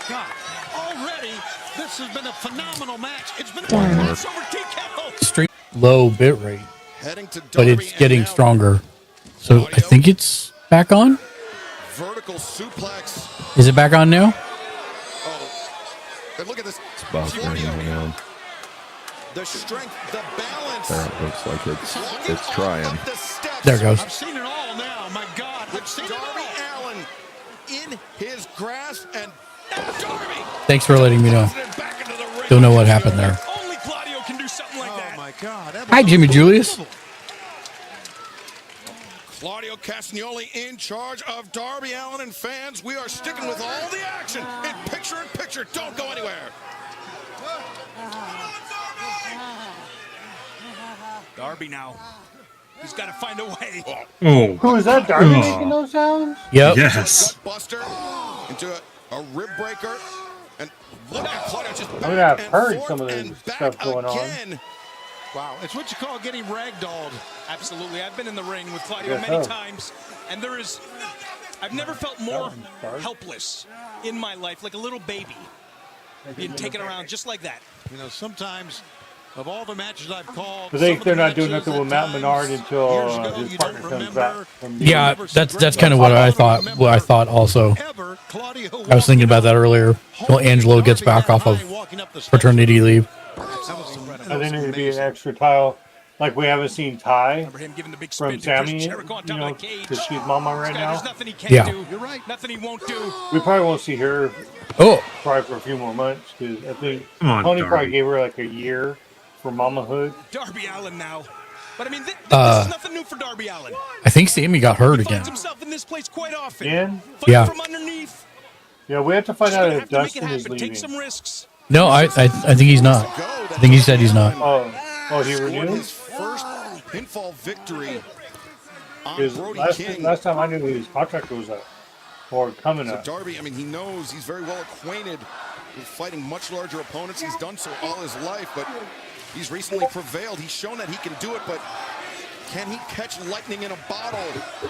God, already this has been a phenomenal match. It's been a match over TKO. Stream low bit rate, but it's getting stronger. So I think it's back on. Vertical suplex. Is it back on now? Oh, and look at this. It's buffering around. The strength, the balance. That looks like it's trying. There it goes. I've seen it all now. My God, I've seen Darby Allin in his grasp, and Darby. Thanks for letting me know. Don't know what happened there. Only Claudio can do something like that. Oh my God. Hi, Jimmy Julius. Claudio Castagnoli in charge of Darby Allin, and fans, we are sticking with all the action in picture. Don't go anywhere. Darby now. He's got to find a way. Oh. Who is that? Darby making those sounds? Yep. Yes. Buster into a rib breaker, and look at Claudio just. I mean, I've heard some of this stuff going on. Wow, it's what you call getting ragdolled. Absolutely. I've been in the ring with Claudio many times, and I've never felt more helpless in my life, like a little baby being taken around just like that. You know, sometimes of all the matches I've called, They're not doing nothing with Matt Menard until his partner comes back. Yeah, that's kind of what I thought. What I thought also. I was thinking about that earlier. Until Angelo gets back off of paternity leave. I think it would be an extra tile, like we haven't seen Ty from Sammy, because she's mama right now. Yeah. You're right. Nothing he won't do. We probably won't see her. Probably for a few more months, because I think Tony probably gave her like a year for mamahood. Darby Allin now. But I mean, this is nothing new for Darby Allin. I think Sammy got hurt He again. finds himself in this place quite often. Yeah. From underneath. Yeah, we have to find out if Dustin Dustin is leaving. Take some risks. No, I think he's not. I think he said he's not. Oh, he renewed his first pinfall victory on Because Brody King. last time I knew his contract was up or coming up. Darby, I mean, he knows, he's very well acquainted with fighting much larger opponents. He's done so all his life, but he's recently prevailed. He's shown that he can do it, but can he catch lightning in a bottle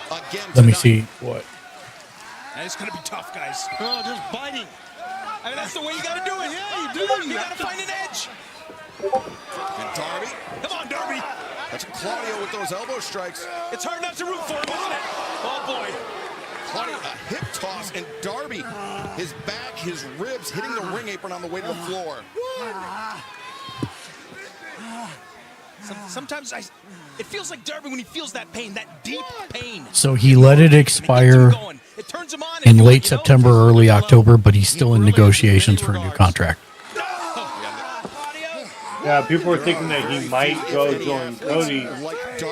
again tonight? Let me see what. That is going to be tough, guys. Oh, just biting. I mean, that's the way you got to do it. Yeah, you do. You got to find an edge. And Darby. Come on, Darby. That's Claudio with those elbow strikes. It's hard not to root for him, isn't it? Oh, boy. Claudio, a hip toss, and Darby, his back, his ribs, hitting the ring apron on the way to the floor. Sometimes it feels like Darby when he feels that pain, that deep pain. So he let it expire in late September, early October, but he's still in negotiations for a new contract. Yeah, people were thinking that he might go join Cody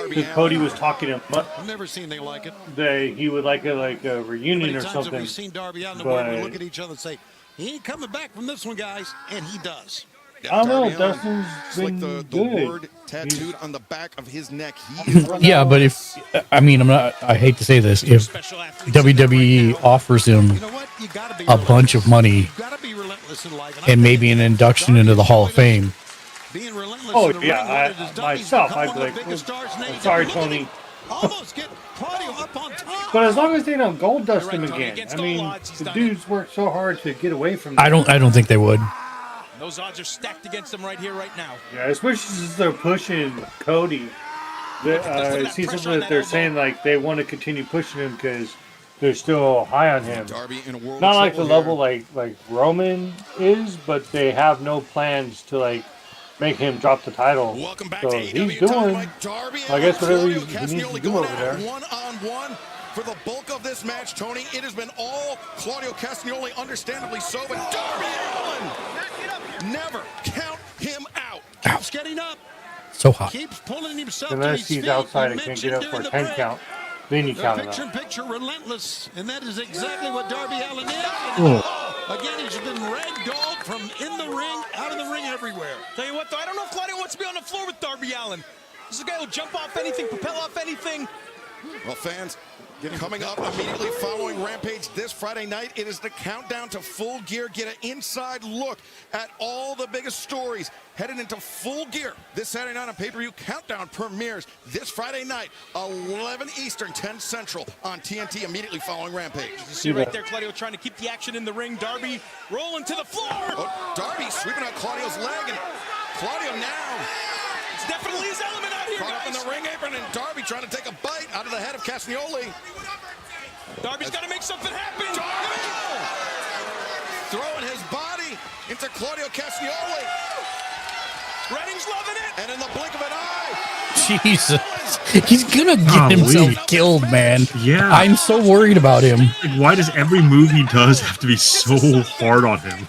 because Cody was talking him up. I've never seen anything like it. That he would like a reunion or something. We've seen Darby out in the world, we look at each other and say, he ain't coming back from this one, guys, and he does. I don't know. Dustin's been like the good. word tattooed on the back of his neck. He is Yeah, but I hate to say this, if WWE offers him a bunch of money and maybe an induction into the Hall of Fame. Oh yeah, myself, I'd be like, I'm sorry, Tony. But as long as they don't gold dust him again, I mean, the dude's worked so hard to get away from that. I don't think they would. Those odds are stacked against him right here, right now. Yeah, especially since they're pushing Cody. I see something that they're saying like they want to continue pushing him because they're still high on him. Not like the level like Roman is, but they have no plans to like make him drop the title. So he's doing, I guess, whatever he needs to do over there. One-on-one for the bulk of this match, Tony. It has been all Claudio Castagnoli, understandably so, but Darby Allin, never count him out. Keeps getting up. So hot. Keeps pulling himself Unless he's outside and can't get up for a 10 count, then you count him out. Picture-in-picture relentless, and that is exactly what Darby Allin is. Again, he's been ragdolled from in the ring, out of the ring, everywhere. Tell you what, though, I don't know if Claudio wants to be on the floor with Darby Allin. This is a guy who'll jump off anything, propel off anything. Well, fans, coming up immediately following Rampage this Friday night, it is the countdown to Full Gear. Get an inside look at all the biggest stories headed into Full Gear this Saturday night on pay-per-view. Countdown premieres this Friday night, 11 Eastern, 10 Central on TNT immediately following Rampage. You see right there, Claudio trying to keep the action in the ring. Darby rolling to the floor. Oh, Darby sweeping out Claudio's leg, and Claudio now. It's definitely his element out here, Caught up in the ring apron, and Darby trying to take a bite out of the head of Castagnoli. Darby's got to make something happen. Darby throwing his body into Claudio Castagnoli. Redding's loving it. And in the blink of an eye, Jesus. He's gonna get himself killed, man. Yeah. I'm so worried about him. Like, why does every move he does have to be so hard on him?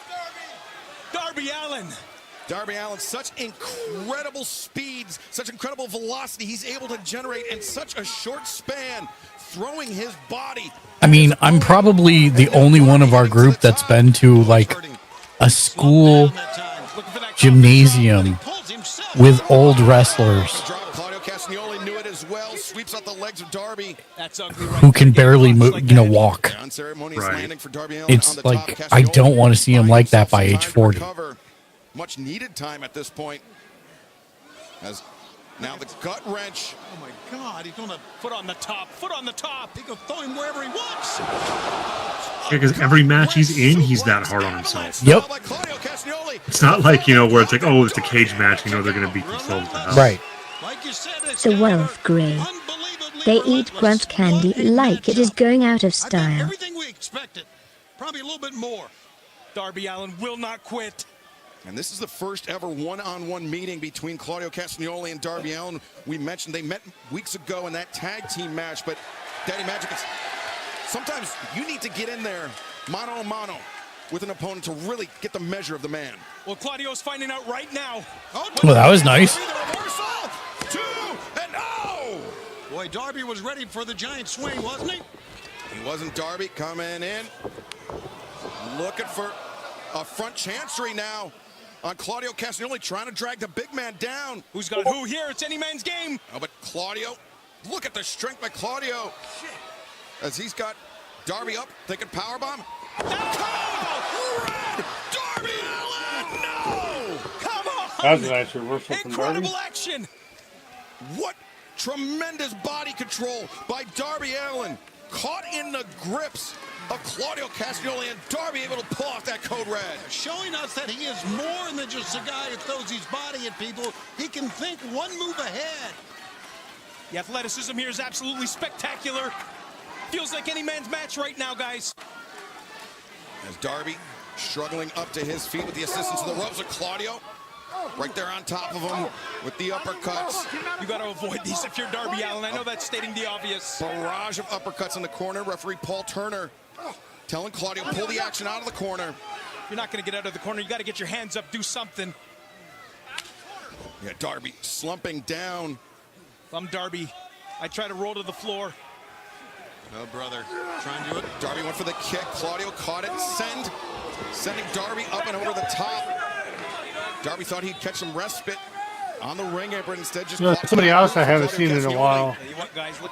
Darby Allin, such incredible speeds, such incredible velocity he's able to generate in such a short span, throwing his body. I mean, I'm probably the only one of our group that's been to like a school gymnasium with old wrestlers Claudio Castagnoli knew it as well, sweeps out the legs of Darby. who can barely move, walk. Unceremonious landing for Darby Allin. It's like, I don't want to see him like that by age 40. Much needed time at this point. As now the gut wrench. Oh my God, he's going to foot on the top, foot on the top. He can throw him wherever he wants. Yeah, because every match he's in, he's that hard on himself. Yep. It's not like, where it's like, oh, it's a cage match, they're going to beat themselves to hell. Right. The Wolf Grey. They eat grunt candy like it is going out of style. Everything we expected. Probably a little bit more. Darby Allin will not quit. And this is the first ever one-on-one meeting between Claudio Castagnoli and Darby Allin. We mentioned they met weeks ago in that tag team match, but Daddy Magic, sometimes you need to get in there mano-a-mano with an opponent to really get the measure of the man. Well, Claudio's finding out right now. Well, that was nice. Boy, Darby was ready for the giant swing, wasn't he? He wasn't. Darby coming in, looking for a front chancery now on Claudio Castagnoli, trying to drag the big man down. Who's got who here? It's any man's game. Oh, but Claudio, look at the strength by Claudio. As he's got Darby up, thinking powerbomb. Darby Allin, no! Come on! That was a nice reversal from Darby. Incredible action. What tremendous body control by Darby Allin. Caught in the grips of Claudio Castagnoli, and Darby able to pull off that code red. Showing us that he is more than just a guy who throws his body at people. He can think one move ahead. The athleticism here is absolutely spectacular. Feels like any man's match right now, guys. As Darby struggling up to his feet with the assistance of the ropes of Claudio. Right there on top of him with the uppercuts. You got to avoid these if you're Darby Allin. I know that's stating the obvious. Barrage of uppercuts in the corner. Referee Paul Turner telling Claudio, pull the action out of the corner. If you're not going to get out of the corner, you got to get your hands up, do something. Yeah, Darby slumping down. If I'm Darby, I try to roll to the floor. Oh, brother. Trying to do it. Darby went for the kick. Claudio caught it. Sending Darby up and over the top. Darby thought he'd catch some respite on the ring apron. Instead, just somebody else I haven't seen in a while.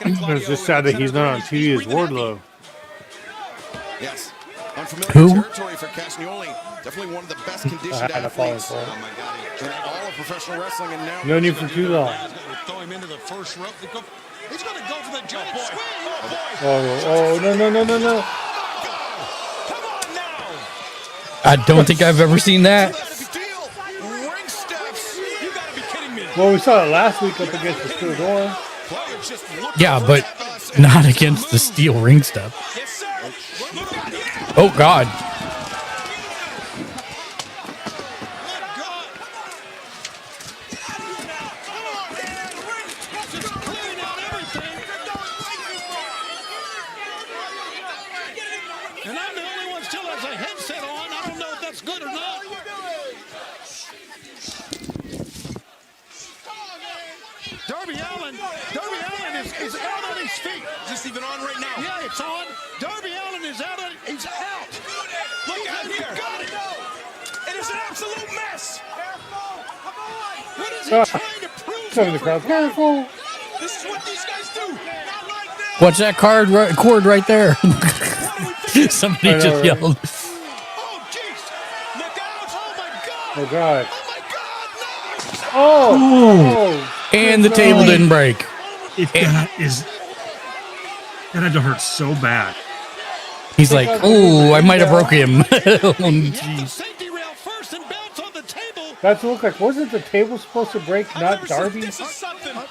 It's just sad that he's not on TV as Wardlow. Yes. Unfamiliar territory for Castagnoli. Definitely one of the best conditioned athletes in all of professional wrestling. And now no need for too long. Throw him into the first rope. He's going to go for the giant swing. Oh, no. Come on now. I don't think I've ever seen that. Well, we saw it last week up against the steel door. Yeah, but not against the steel ring step. Oh, God. And I'm the only one still has a headset on. I don't know if that's good or not. Darby Allin is out on his feet. Is this even on right now? Yeah, it's on. Darby Allin is out. He's out. Look out here. Got it. It is an absolute mess. What is he trying to prove? Some of the crowd. Careful. This is what these guys do. Watch that cord right there. Somebody just yelled. Oh, jeez. Look out. Oh, my God. Oh, God. Oh, my God. No. Oh! And the table didn't break. If that had to hurt so bad. He's like, oh, I might have broke him. Oh, Hit the jeez. safety rail first and bounce on the table. That's what it looked like. Wasn't the table supposed to break, I've not never seen- Darby? This is something. All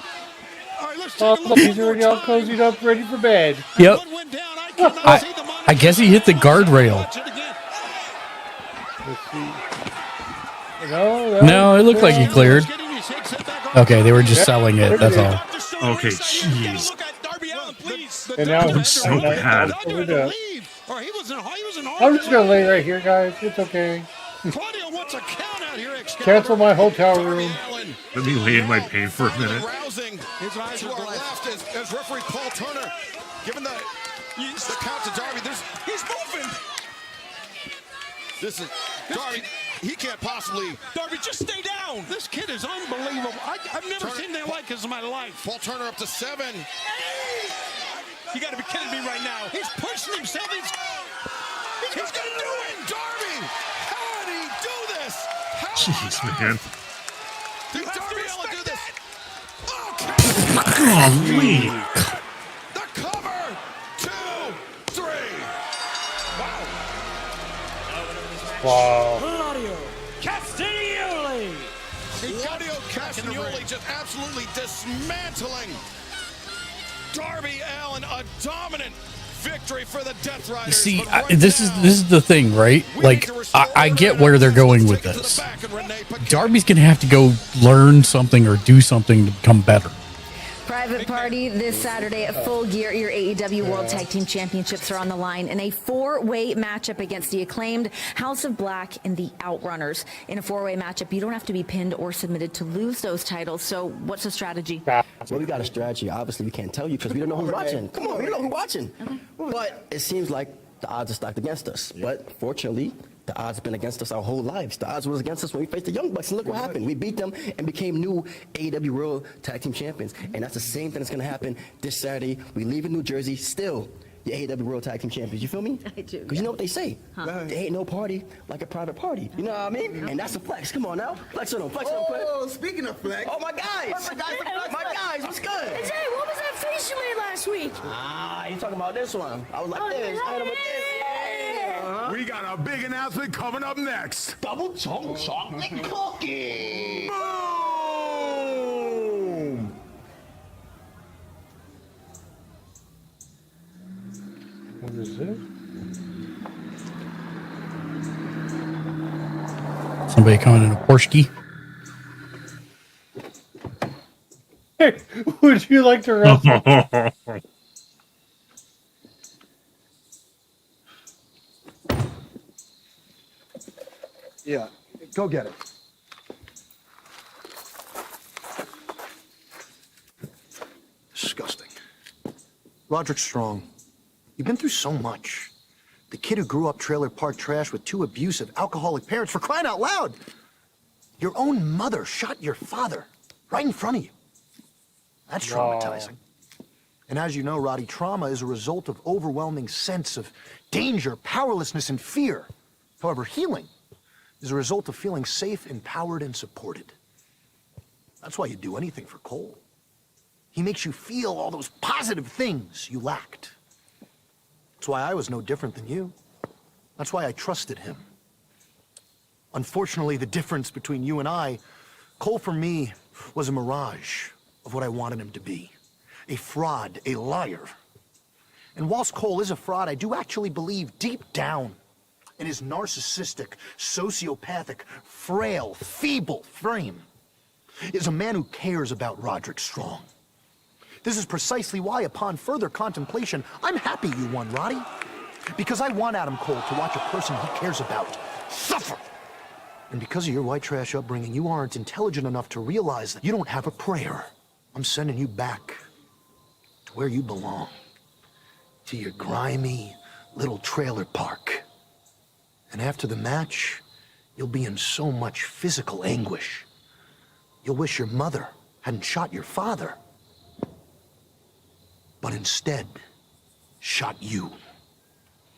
right, let's take Oh, a look look, he's one already more all time. cozied up, ready for bed. Yep. What went down? I cannot see the monitor. I guess he hit the guardrail. Watch it again. Let's see. No, No, it looked like he cleared. Getting his headset back on. Okay, they were just selling it. That's all. Dr. Stone, Okay, inside. You gotta jeez. look at Darby Allin, please. And now doctor it's so had to- bad. the doctor had to leave, or he was in I'm just gonna lay right here, guys. It's okay. Claudio wants a count out here. Cancel my hotel Darby room. Allin. Let me lay in my pain for a minute. Rousing His eyes to are our glass. left as referee Paul Turner giving the count to Darby. He's moving. This is Darby. He can't possibly. Darby, just stay down. This kid is unbelievable. I've never Turner- seen that like this in my life. Paul Turner up to 7. You got to be kidding me right now. He's pushing himself. He's going to do it. Darby, how did he do this? How Jeez, man. did Darby Allin do this? Okay. Golly. The cover. 2, 3. Wow. Wow. Claudio Castagnoli. Claudio Castagnoli just absolutely dismantling Darby Allin. A dominant victory for the Death Riders. See, But right this now, is the thing, right? we Like, need to restore I get order where they're and going with take it to the this. back, and Renee Paquette- Darby's gonna have to go learn something or do something to become better. Private Party this Saturday at Full Gear. Your AEW World Tag Team Championships are on the line in a four-way matchup against the acclaimed House of Black and the Outrunners. In a four-way matchup, you don't have to be pinned or submitted to lose those titles. So what's the strategy? Well, we got a strategy. Obviously, we can't tell you because we don't know who's watching. Come on, we don't know who's watching. But it seems like the odds are stacked against us. But fortunately, the odds have been against us our whole lives. The odds was against us when we faced the Young Bucks, and look what happened. We beat them and became new AEW World Tag Team Champions. And that's the same thing that's going to happen this Saturday. We leave in New Jersey, still the AEW World Tag Team Champions. You feel me? I do. Because you know what they say. There ain't no party like a private party. You know what I mean? And that's a flex. Come on now. Flex on them. Flex on them, quick. Oh, speaking of flex. Oh, my guys. My guys, what's good? Hey, what was that face you made last week? Ah, you talking about this one? I was like this. I hit him with this. Yeah. We got a big announcement coming up next. Double chunk chocolate cookie. Boom! What is this? Somebody coming in a Porsche. Hey, would you like to wrestle? Yeah, go get it. Disgusting. Roderick Strong, you've been through so much. The kid who grew up trailer park trash with two abusive, alcoholic parents, for crying out loud. Your own mother shot your father right in front of you. That's traumatizing. And as you know, Roddy, trauma is a result of overwhelming sense of danger, powerlessness, and fear. However, healing is a result of feeling safe, empowered, and supported. That's why you do anything for Cole. He makes you feel all those positive things you lacked. That's why I was no different than you. That's why I trusted him. Unfortunately, the difference between you and I, Cole for me was a mirage of what I wanted him to be. A fraud, a liar. And whilst Cole is a fraud, I do actually believe deep down in his narcissistic, sociopathic, frail, feeble frame is a man who cares about Roderick Strong. This is precisely why, upon further contemplation, I'm happy you won, Roddy. Because I want Adam Cole to watch a person he cares about suffer. And because of your white trash upbringing, you aren't intelligent enough to realize that you don't have a prayer. I'm sending you back to where you belong. To your grimy little trailer park. And after the match, you'll be in so much physical anguish. You'll wish your mother hadn't shot your father. But but instead shot you.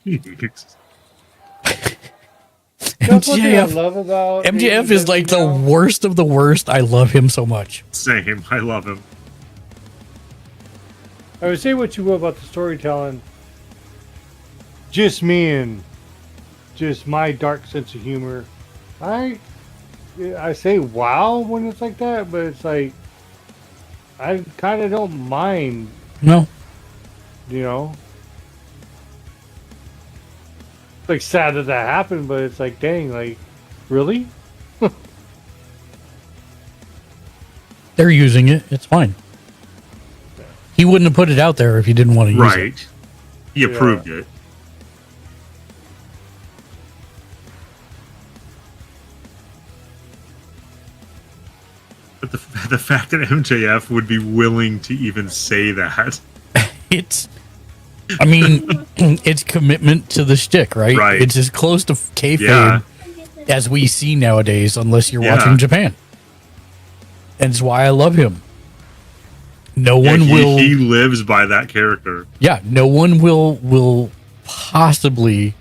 That's one thing I love about MJF is like the worst of the worst. I love him so much. Same. I love him. I would say what you will about the storytelling. Just me and just my dark sense of humor. I say wow when it's like that, but it's like I kind of don't mind. No. You know? It's like sad that happened, but it's like, dang, like, really? They're using it. It's fine. He wouldn't have put it out there if he didn't want to use it. Right. He approved it. But the fact that MJF would be willing to even say that. I mean, it's commitment to the shtick, right? Right. It's as close to kayfabe as we see nowadays, unless you're watching Japan. And it's why I love him. No one will. He lives by that character. Yeah, no one will possibly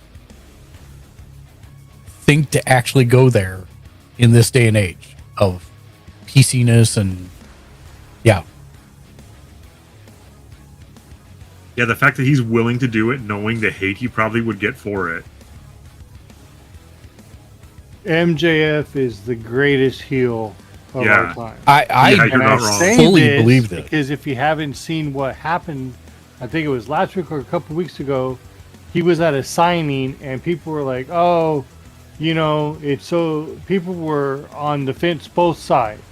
think to actually go there in this day and age of PCness and Yeah, the fact that he's willing to do it, knowing the hate he probably would get for it. MJF is the greatest heel of our time. I fully believe that. Because if you haven't seen what happened, I think it was last week or a couple weeks ago, he was at a signing and people were like, oh, you know, it's so people were on the fence both sides.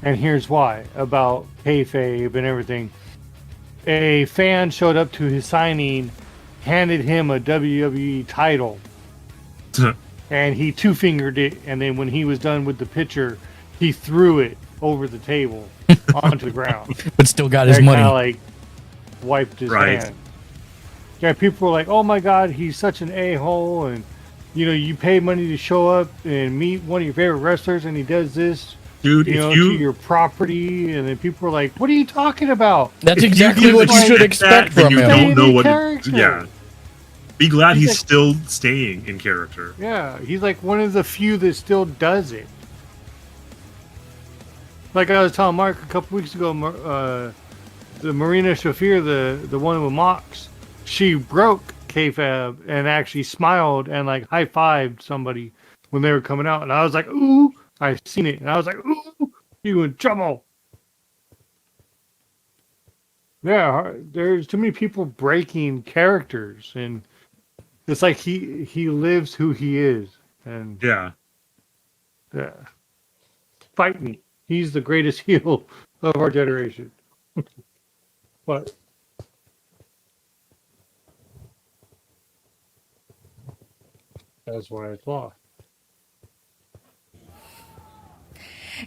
And here's why, about kayfabe and everything. A fan showed up to his signing, handed him a WWE title, and he two-fingered it, and then when he was done with the picture, he threw it over the table onto the ground. But still got his money. Kinda, like, wiped his hand. Yeah, people were like, oh my god, he's such an a-hole, and, you know, you pay money to show up and meet one of your favorite wrestlers, and he does this. Dude, you know, to your property, and then people were like, what are you talking about? That's exactly what you should expect from him. You don't know what be glad he's still staying in character. Yeah, he's like one of the few that still does it. Like I was telling Mark a couple weeks ago, the Marina Shafir, the one with Mox, she broke kayfabe and actually smiled and like high-fived somebody when they were coming out, and I was like, ooh. I seen it, and I was like, ooh, you in trouble. Yeah, there's too many people breaking characters, and it's like he lives who he is. And yeah. Fight me. He's the greatest heel of our generation. But that's why I thought.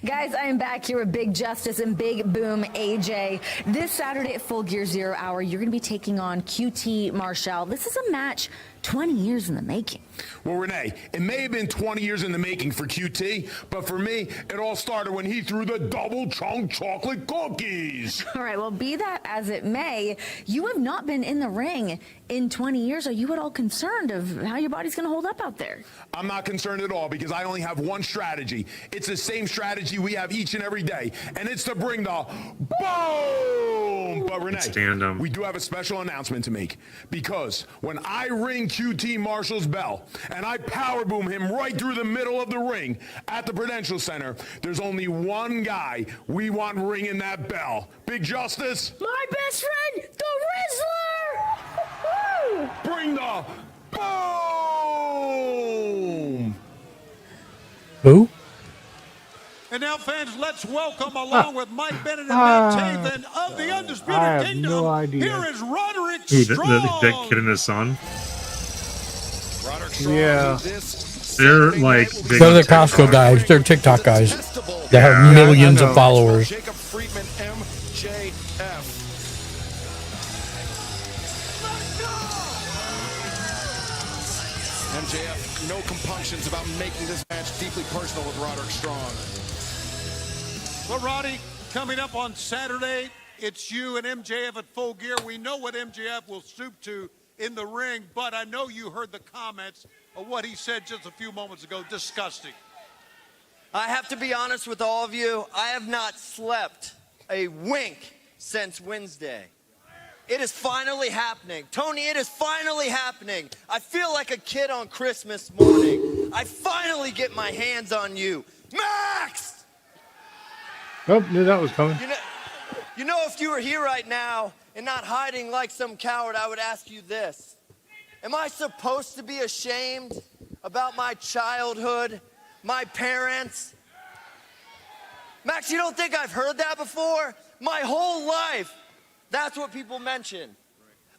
Guys, I am back here with Big Justice and Big Boom AJ. This Saturday at Full Gear 0 Hour, you're going to be taking on QT Marshall. This is a match 20 years in the making. Well, Renee, it may have been 20 years in the making for QT, but for me, it all started when he threw the double chunk chocolate cookies. All right, well, be that as it may, you have not been in the ring in 20 years. Are you at all concerned of how your body's going to hold up out there? I'm not concerned at all because I only have one strategy. It's the same strategy we have each and every day, and it's to bring the boom. But Renee, we do have a special announcement to make because when I ring QT Marshall's bell and I power boom him right through the middle of the ring at the Prudential Center, there's only one guy we want ringing that bell. Big Justice. My best friend, the Rizzler. Bring the boom. Who? And now, fans, let's welcome, along with Mike Bennett and Matt Taven of the Undisputed Kingdom, no idea. here is Roderick Ooh, Strong. that kid and his son. Yeah. They're like... They're the Costco guys. They're TikTok guys that have millions of followers. Jacob Friedman, MJF. MJF, no compunctions about making this match deeply personal with Roderick Strong. Well, Roddy, coming up on Saturday, it's you and MJF at Full Gear. We know what MJF will stoop to in the ring, but I know you heard the comments of what he said just a few moments ago. Disgusting. I have to be honest with all of you. I have not slept a wink since Wednesday. It is finally happening. Tony, it is finally happening. I feel like a kid on Christmas morning. I finally get my hands on you. Max! Nope, knew that was coming. You know, if you were here right now and not hiding like some coward, I would ask you this. Am I supposed to be ashamed about my childhood, my parents? Max, you don't think I've heard that before? My whole life, that's what people mention.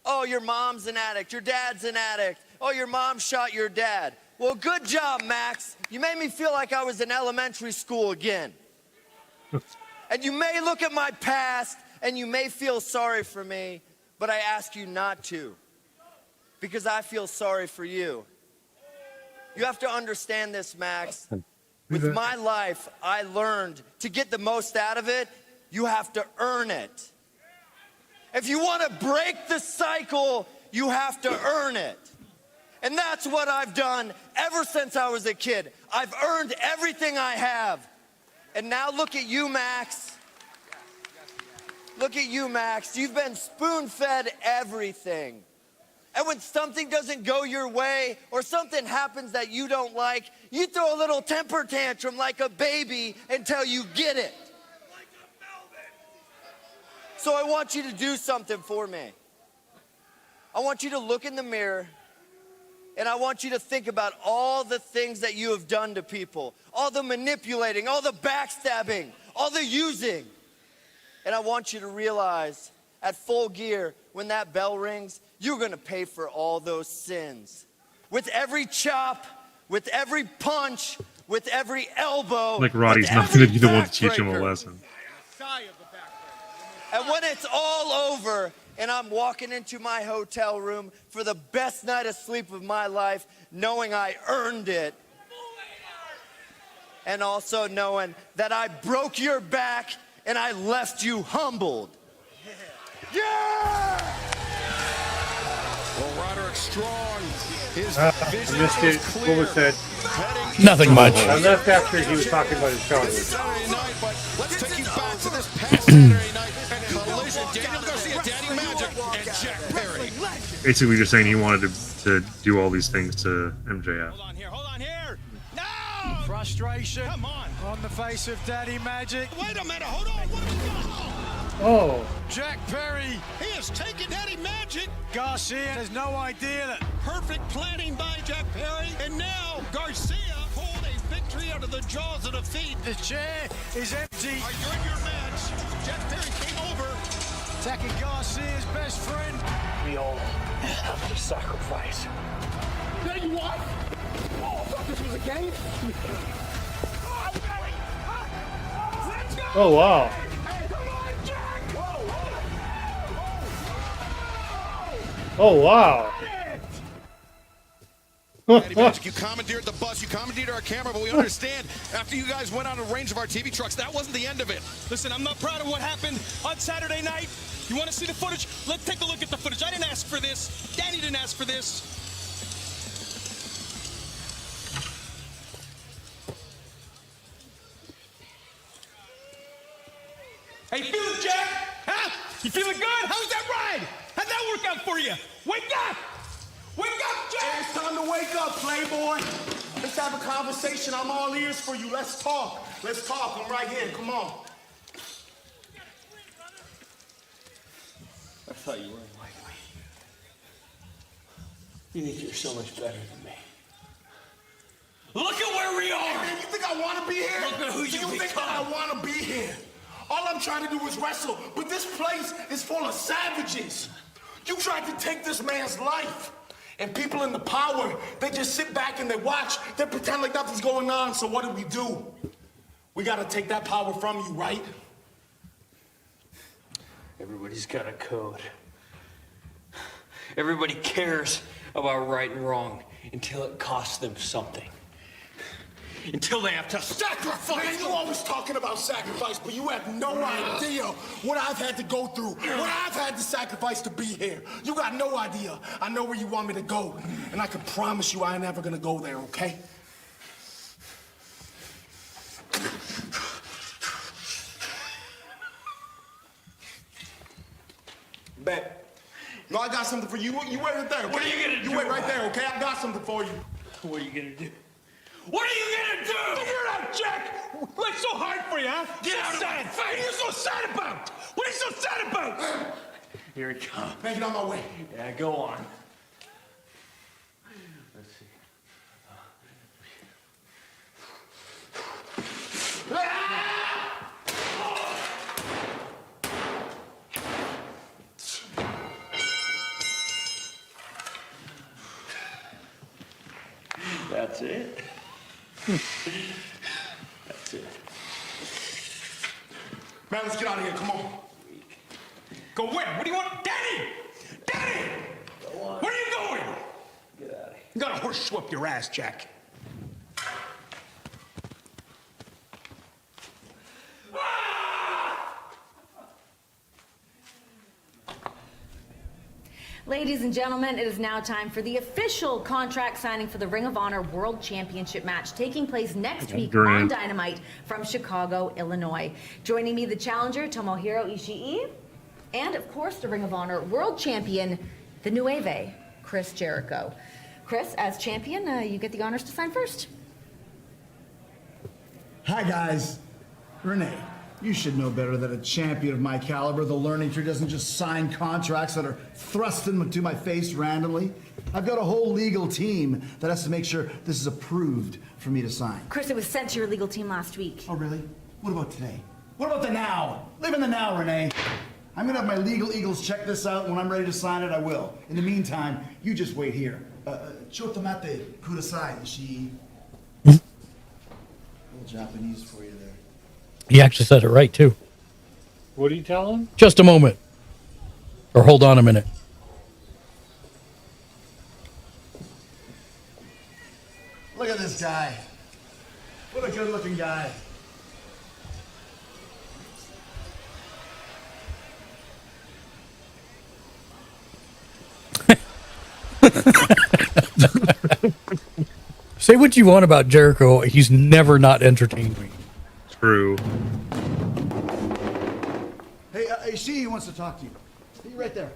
Oh, your mom's an addict, your dad's an addict. Oh, your mom shot your dad. Well, good job, Max. You made me feel like I was in elementary school again. And you may look at my past and you may feel sorry for me, but I ask you not to, because I feel sorry for you. You have to understand this, Max. With my life, I learned to get the most out of it, you have to earn it. If you want to break the cycle, you have to earn it. And that's what I've done ever since I was a kid. I've earned everything I have. And now look at you, Max. Look at you, Max. You've been spoon-fed everything. And when something doesn't go your way or something happens that you don't like, you throw a little temper tantrum like a baby until you get it. So I want you to do something for me. I want you to look in the mirror and I want you to think about all the things that you have done to people, all the manipulating, all the backstabbing, all the using. And I want you to realize at Full Gear, when that bell rings, you're gonna pay for all those sins. With every chop, with every punch, with every elbow. Like Roddy's not gonna be the one to teach him a lesson. And when it's all over and I'm walking into my hotel room for the best night of sleep of my life, knowing I earned it, and also knowing that I broke your back and I left you humbled. Yeah! Well, Roderick Strong, his vision missed is it. clear. What was that? Nothing much. I left after he was talking about his childhood. Saturday night, but let's take you back to this past Saturday night and collision. Daniel Garcia, Daddy Magic, and Jack Perry. Basically, just saying he wanted to do all these things to MJF. Hold on here. No! Frustration. Come on the face of Daddy Magic. Wait a minute, hold on. What is going on? Oh. Jack Perry. He has taken Daddy Magic. Garcia has no idea that. Perfect planning by Jack Perry. And now Garcia pulled a victory out of the jaws of defeat. The chair is empty. Are you in your match? Jack Perry came over. Attacking Garcia's best friend. We all have to sacrifice. There you are. Oh, I thought this was a game. Oh, wow. Oh, wow. Daddy Magic, you commandeered the bus, you commandeered our camera, but we understand after you guys went out of range of our TV trucks, that wasn't the end of it. Listen, I'm not proud of what happened on Saturday night. You want to see the footage? Let's take a look at the footage. I didn't ask for this. Danny didn't ask for this. How you feeling, Jack? Huh? You feeling good? How was that ride? How'd that work out for you? Wake up! Wake up, Jack! It's time to wake up, Playboy. Let's have a conversation. I'm all ears for you. Let's talk. Let's talk. I'm right here. Come on. I thought you weren't like me. You think you're so much better than me. Look at where we are. Hey, man, you think I want to be here? Look at who you think that I want to be here? All I'm trying to do is wrestle, but this place is full of savages. You tried to take this man's life. And people in the power, they just sit back and they watch. They pretend like nothing's going on, so what do? We got to take that power from you, right? Everybody's got a code. Everybody cares about right and wrong until it costs them something. until they have to sacrifice. Man, you always talking about sacrifice, but you have no idea what I've had to go through, what I've had to sacrifice to be here. You got no idea. I know where you want me to go, and I can promise you I ain't ever gonna go there, okay? Bet. No, I got something for you. You wait right there. What are you gonna do? You wait right there, okay? I got something for you. What are you gonna do? What are you gonna do? Figure it out, Jack! What's so hard for you, huh? Get out of my face! What are you so sad about? What are you so sad about? Here it comes. Make it on my way. Yeah, go on. Let's see. That's it. That's it. Man, let's get out of here. Come on. Go where? What do you want? Daddy! Daddy! Go on. Where are you going? Get out of here. You got a horse whoop your ass, Jack. Ladies and gentlemen, it is now time for the official contract signing for the Ring of Honor World Championship match taking place next week on Dynamite from Chicago, Illinois. Joining me, the challenger, Tomohiro Ishii, and of course, the Ring of Honor World Champion, the Nueve, Chris Jericho. Chris, as champion, you get the honors to sign first. Hi, guys. Renee. You should know better than a champion of my caliber. The learning tree doesn't just sign contracts that are thrust into my face randomly. I've got a whole legal team that has to make sure this is approved for me to sign. Chris, it was sent to your legal team last week. Oh, really? What about today? What about the now? Live in the now, Renee. I'm gonna have my legal eagles check this out. When I'm ready to sign it, I will. In the meantime, you just wait here. Chotomate kudasai, Ishii. Little Japanese for you there. He actually said it right, too. What do you tell him? Just a moment. Or hold on a minute. Look at this guy. What a good-looking guy. Say what you want about Jericho. He's never not entertained me. True. Hey, Ishii wants to talk to you. See you right there.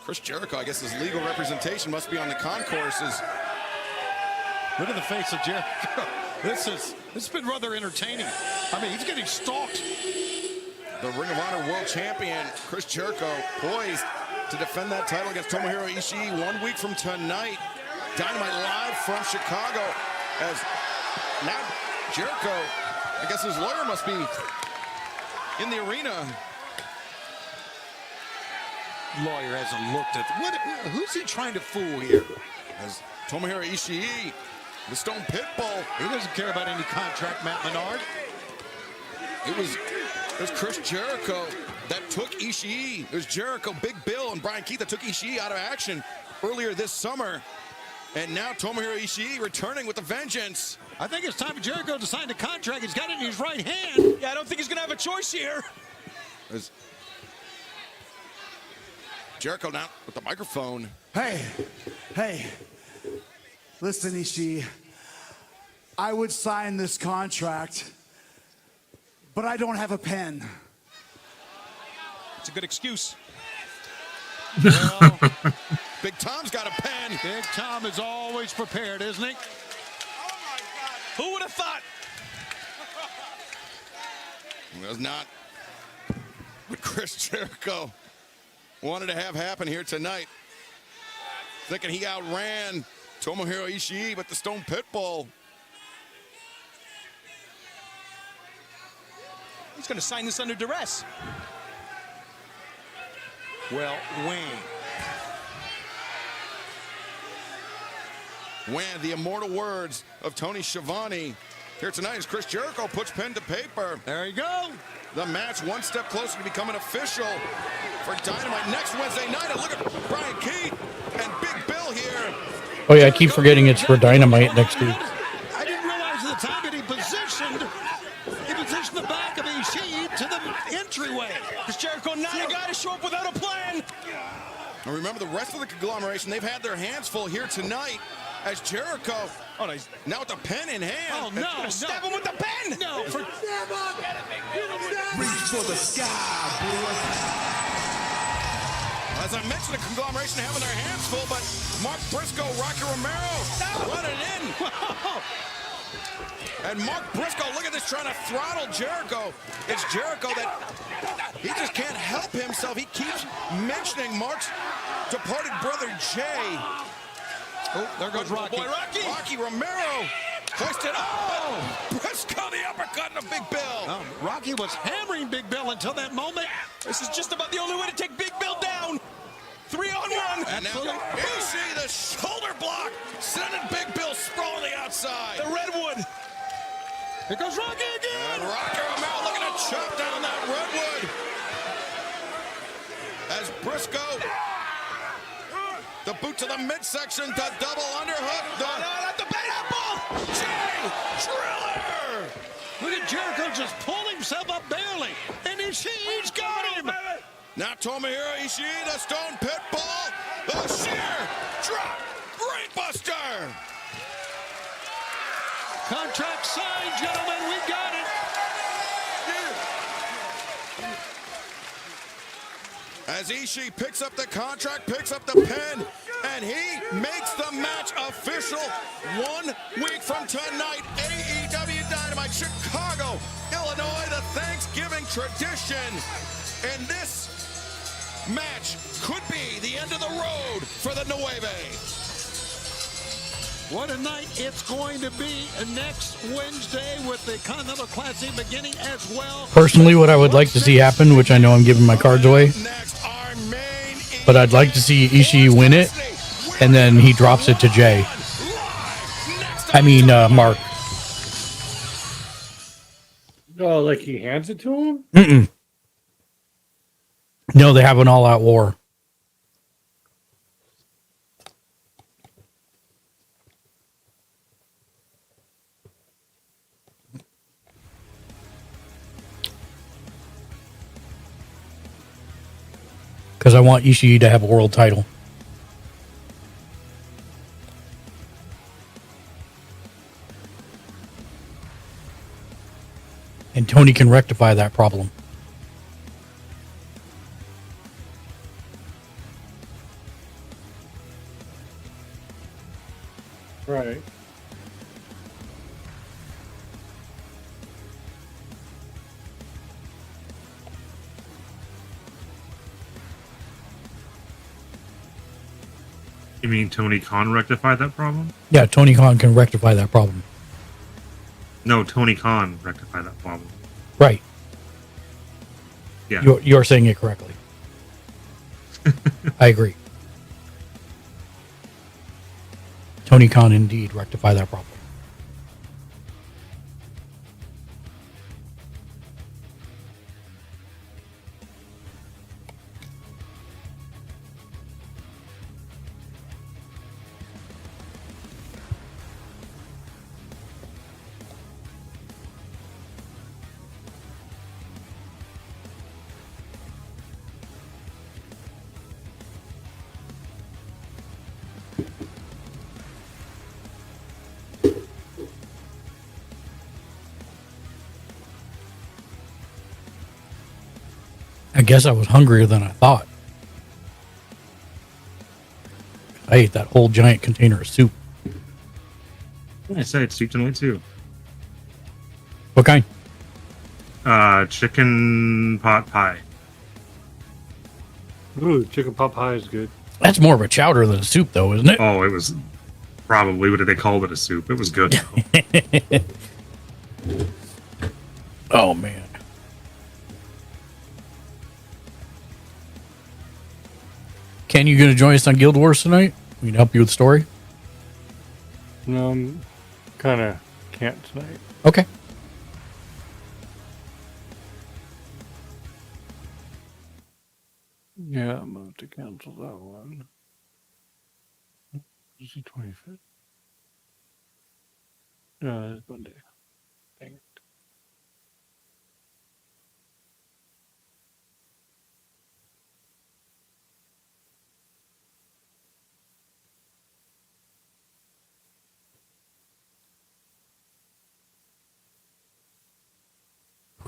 Chris Jericho, I guess his legal representation must be on the concourses. Look at the face of Jericho. This has been rather entertaining. I mean, he's getting stalked. The Ring of Honor World Champion, Chris Jericho, poised to defend that title against Tomohiro Ishii 1 week from tonight. Dynamite live from Chicago. As now Jericho, I guess his lawyer must be in the arena. Lawyer hasn't looked at who's he trying to fool here? As Tomohiro Ishii, the Stone Pitbull. He doesn't care about any contract, Matt Menard. It was Chris Jericho that took Ishii. It was Jericho, Big Bill, and Brian Keith that took Ishii out of action earlier this summer. And now Tomohiro Ishii returning with a vengeance. I think it's time for Jericho to sign the contract. He's got it in his right hand. Yeah, I don't think he's going to have a choice here. As Jericho now with the microphone. Hey, listen, Ishii. I would sign this contract, but I don't have a pen. It's a good excuse. Well, Big Tom's got a pen. Big Tom is always prepared, isn't he? Who would have thought? It was not what Chris Jericho wanted to have happen here tonight. thinking he outran Tomohiro Ishii, but the Stone Pitbull. He's going to sign this under duress. Well, Wayne. When the immortal words of Tony Schiavone here tonight as Chris Jericho puts pen to paper. There you go. The match one step closer to becoming official for Dynamite next Wednesday night. And look at Brian Keith and Big Bill here. Oh yeah, I keep forgetting it's for Dynamite next week. I didn't realize at the time that he positioned the back of Ishii to the entryway. Chris Jericho not a guy to show up without a plan. And remember, the rest of the conglomeration, they've had their hands full here tonight as Jericho, now with the pen in hand. Oh, no. Stab him with the pen. No. Reach for the sky, boy. As I mentioned, the conglomeration having their hands full, but Mark Briscoe, Rocky Romero running in. And Mark Briscoe, look at this, trying to throttle Jericho. It's Jericho that he just can't help himself. He keeps mentioning Mark's departed brother, Jay. Oh, there goes Rocky. Boy, Rocky Romero hoisted up. Briscoe, the uppercut, and a Big Bill. Rocky was hammering Big Bill until that moment. This is just about the only way to take Big Bill down. 3-on-1. And now you see the shoulder block, sending Big Bill sprawling the outside. The Redwood. Here goes Rocky again. And Rocky Romero looking to chop down that Redwood. As Briscoe, the boot to the midsection, the double underhook. The pineapple. Jay Driller. Look at Jericho just pulled himself up barely. And Ishii's got him. Now Tomohiro Ishii, the Stone Pitbull, the sheer drop brainbuster. Contract signed, gentlemen. We got it. As Ishii picks up the contract, picks up the pen, and he makes the match official 1 week from tonight. AEW Dynamite, Chicago, Illinois, the Thanksgiving tradition. And this match could be the end of the road for the Nueve. What a night it's going to be next Wednesday with the Continental Classic beginning as well. Personally, what I would like to see happen, which I know I'm giving my cards away, but I'd like to see Ishii win it, and then he drops it to Jay. I mean, Mark. Oh, like he hands it to him? Mm-mm. No, they have an all-out war. Because I want Ishii to have a world title. And Tony can rectify that problem. Right. You mean Tony Khan rectify that problem? Yeah, Tony Khan can rectify that problem. No, Tony Khan rectify that problem. Right. Yeah. You're saying it correctly. I agree. Tony Khan indeed rectify that problem. I guess I was hungrier than I thought. I ate that whole giant container of soup. I said it's soup tonight too. What kind? Chicken pot pie. Ooh, chicken pot pie is good. That's more of a chowder than a soup, though, isn't it? Oh, it was probably. What did they call it? A soup. It was good. Oh, man. Ken, you going to join us on Guild Wars tonight? We can help you with the story. No, kind of can't tonight. Okay. Yeah, I'm going to have to cancel that one. Is he 25th? No, it's Monday. Dang it.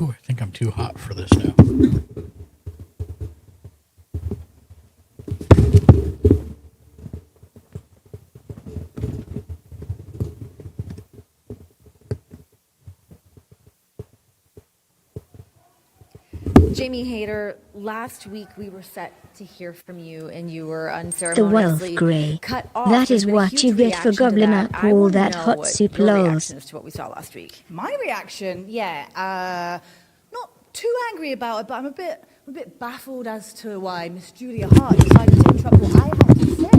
Ooh, I think I'm too hot for this now. Jamie Hayter, last week we were set to hear from you, and you were The unceremoniously Wolf Grey. cut off. That There's is been a what huge you get for reaction to gobbling that. up I all wanna that know hot what soup your lows. reaction is to what we saw last week. My reaction, not too angry about it, but I'm a bit baffled as to why Miss Julia Hart decided to interrupt what I had to say.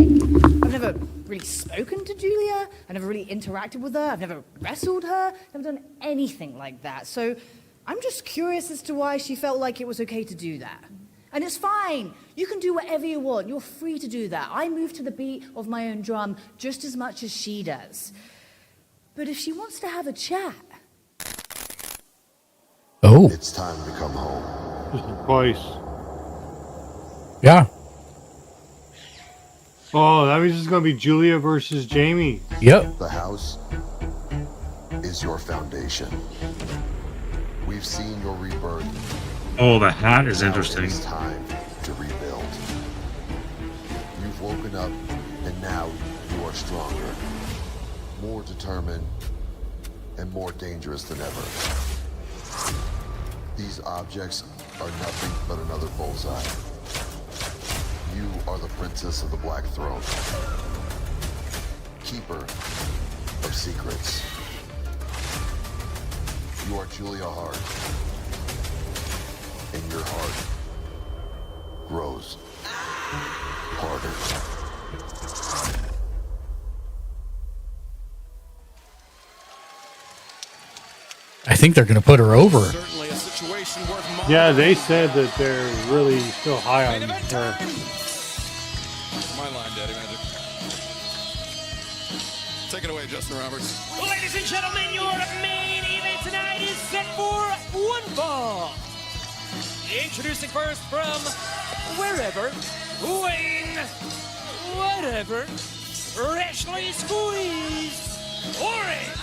I've never really spoken to Julia. I've never really interacted with her. I've never wrestled her. Never done anything like that. So I'm just curious as to why she felt like it was okay to do that. And it's fine. You can do whatever you want. You're free to do that. I move to the beat of my own drum just as much as she does. But if she wants to have a chat, oh, it's time to come home. This is twice. Yeah. Oh, that means it's going to be Julia versus Jamie. Yep. The house is your foundation. We've seen your rebirth. Oh, the hat is Now interesting. It's time to rebuild. You've woken up, and now you are stronger, more determined, and more dangerous than ever. These objects are nothing but another bullseye. You are the princess of the Black Throne, keeper of secrets. You are Julia Hart, and your heart grows harder. I think they're going to put her over. Yeah, they said that they're really still high on her. My line, Daddy Magic. Take it away, Justin Roberts. Ladies and gentlemen, your main event tonight is set for one fall. Introducing first from wherever, weighing whatever, freshly squeezed orange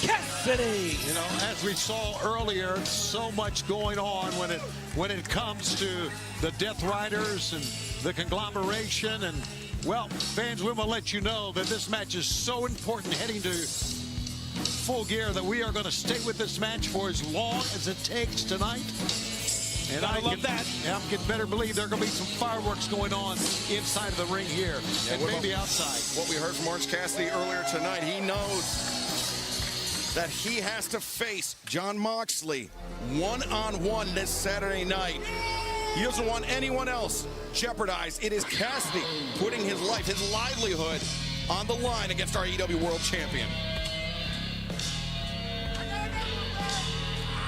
Cassidy. You know, as we saw earlier, so much going on when it comes to the Death Riders and the conglomeration. And, well, fans, we will let you know that this match is so important heading to Full Gear that we are going to stay with this match for as long as it takes tonight. And I love that. I can better believe there are going to be some fireworks going on inside of the ring here, and maybe outside. What we heard from Orange Cassidy earlier tonight, he knows that he has to face Jon Moxley one-on-one this Saturday night. He doesn't want anyone else jeopardized. It is Cassidy putting his life, his livelihood on the line against our AEW World Champion.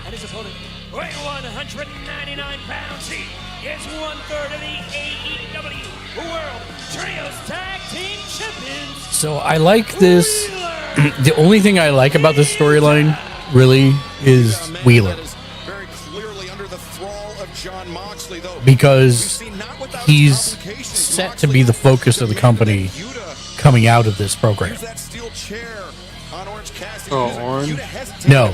And his opponent, weighing 199 pounds, he is 1/3 of the AEW World Trios Tag Team Champions. So I like this. The only thing I like about this storyline really is Wheeler. Very clearly under the thrall of Jon Moxley, though. Because he's set to be the focus of the company coming out of this program. Oh, Orange? No,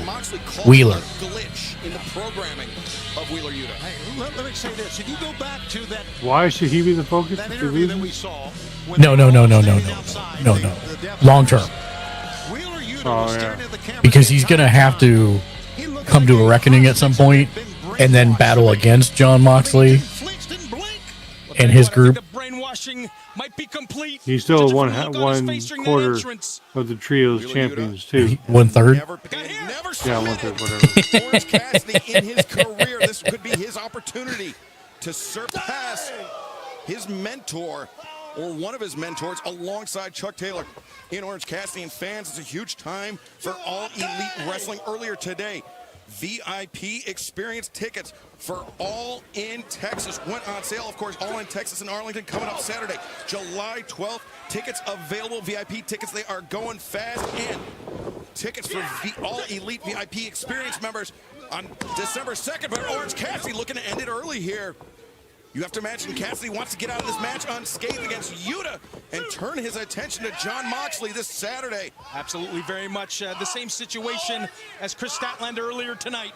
Wheeler. Glitch in the programming of Wheeler Yuta. Hey, let me say this. If you go back to that Why should he be the focus? that of the interview that reason? we saw, No. Long term. Oh, yeah. Because he's going to have to come to a reckoning at some point and then battle against Jon Moxley and his group. whitewashing might be complete. He's still Judging one from the look on his face during that quarter entrance. of the trio's champions too. 1/3. Yeah, 1/3, whatever. Orange Cassidy in his career, this could be his opportunity to surpass his mentor, or one of his mentors, alongside Chuck Taylor. In Orange Cassidy and fans, it's a huge time for All Elite Wrestling. Earlier today, VIP experience tickets for All In Texas went on sale. Of course, All In Texas in Arlington coming up Saturday, July 12th. Tickets available, VIP tickets, they are going fast. And tickets for All Elite VIP experience members on December 2nd. But Orange Cassidy looking to end it early here. You have to imagine Cassidy wants to get out of this match unscathed against Yuta and turn his attention to Jon Moxley this Saturday. Absolutely, very much the same situation as Chris Statlander earlier tonight.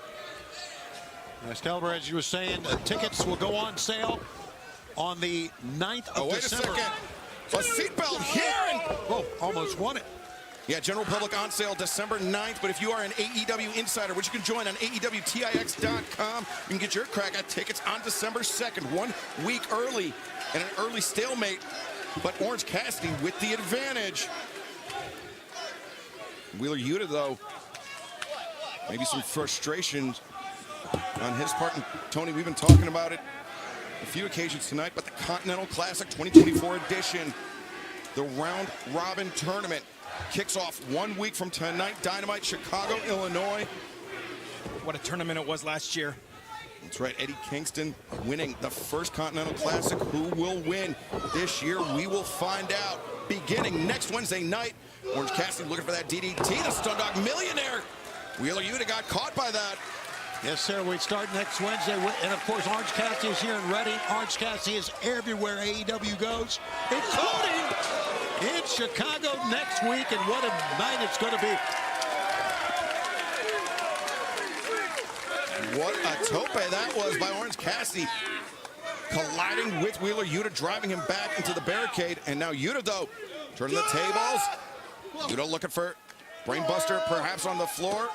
Excalibur, as you were saying, tickets will go on sale on the 9th of December. Wait a second. A seatbelt here. And oh, almost won it. Yeah, general public on sale December 9th, but if you are an AEW insider, which you can join on AEWTIX.com, you can get your crack at tickets on December 2nd, 1 week early, and an early stalemate, but Orange Cassidy with the advantage. Wheeler Yuta, though, maybe some frustrations on his part, and Tony, we've been talking about it a few occasions tonight, but the Continental Classic 2024 edition, the round robin tournament, kicks off 1 week from tonight. Dynamite, Chicago, Illinois. What a tournament it was last year. That's right, Eddie Kingston winning the first Continental Classic. Who will win this year? We will find out beginning next Wednesday night. Orange Cassidy looking for that DDT, the Stun Dog Millionaire. Wheeler Yuta got caught by that. Yes, sir. We start next Wednesday. And, of course, Orange Cassidy is here in Reading. Orange Cassidy is everywhere AEW goes, including in Chicago next week. And what a night it's going to be. What a tope that was by Orange Cassidy. Colliding with Wheeler Yuta, driving him back into the barricade. And now Yuta, though, turning the tables. Yuta looking for Brainbuster, perhaps on the floor.